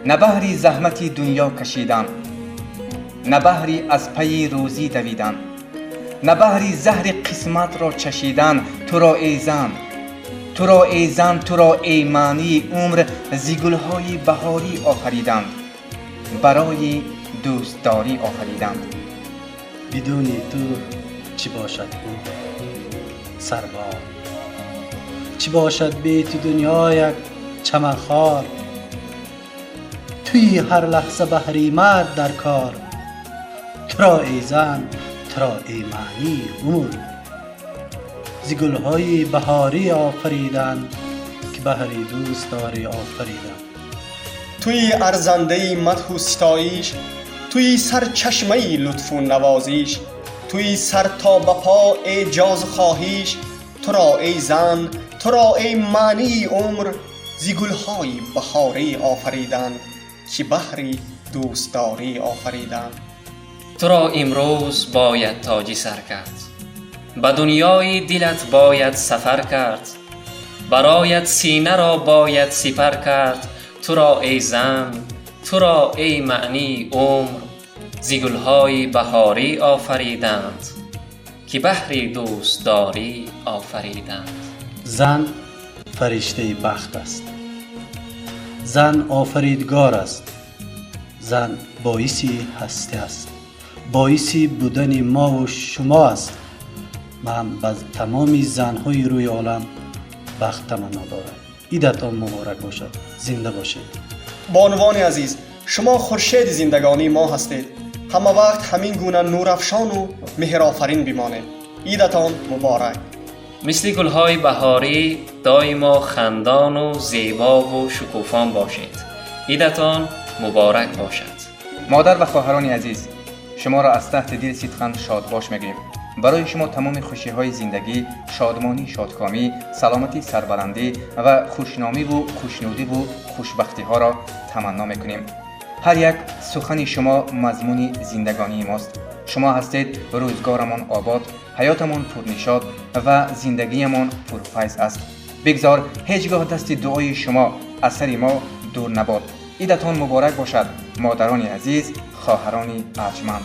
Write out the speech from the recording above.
نه بهری زحمتی دنیا کشیدن، نه بهری از پی روزی دویدن، نه بهری زهر قسمت را چشیدن. تو را ای زن، تو را ای زن، تو را ای معنی عمر، زی گلهای بهاری آفریدند، برای دوستداری آفریدند. بدون تو چی باشد عمر سربار، چی باشد بی تو دنیا یک چمن خار. توی هر لحظه بهری مرد در کار، تو را ای زن، تو را ای معنی عمر، زی گلهای بهاری آفریدند که بهری دوست داری آفریدند. توی ارزنده مدح و ستایش، توی سرچشمه لطف و نوازش، توی سر تا به پا اعجاز و خواهش. تو را ای زن، تو را ای معنی عمر، زی گلهای بهاری آفریدند که بهری دوستداری آفریدند. تو را امروز باید تاجی سر کرد، به دنیای دلت باید سفر کرد، برایت سینه را باید سپر کرد. تو را ای زن، تو را ای معنی عمر، زی گلهای بهاری آفریدند که بهری دوستداری آفریدند. زن فرشته بخت است، زن آفریدگار است، زن باعثی هستی است، باعثی بودن ما و شما است. من به تمام زنهای روی عالم بخت تمنا دارم. عیدتان مبارک باشد. زنده باشید. بانوان عزیز، شما خورشید زندگانی ما هستید. همه وقت همین گونه نورافشان و مهرآفرین بمانید. عیدتان مبارک. مثل گلهای بهاری دائما خندان و زیبا و شکوفان باشید. عیدتان مبارک باشد. مادر و خواهران عزیز، شما را از تحت دل صدقاً شادباش میگیم. برای شما تمام خوشی های زندگی، شادمانی، شادکامی، سلامتی، سربلندی و خوشنامی و خوشنودی و خوشبختی ها را تمنا میکنیم. هر یک سخن شما مضمون زندگانی ماست. شما هستید روزگارمان آباد، حیاتمان پرنشاط و زندگیمان پرفیض است. بگذار هیچگاه دست دعای شما از سر ما دور نباد. عیدتان مبارک باشد مادران عزیز، خواهران ارجمند.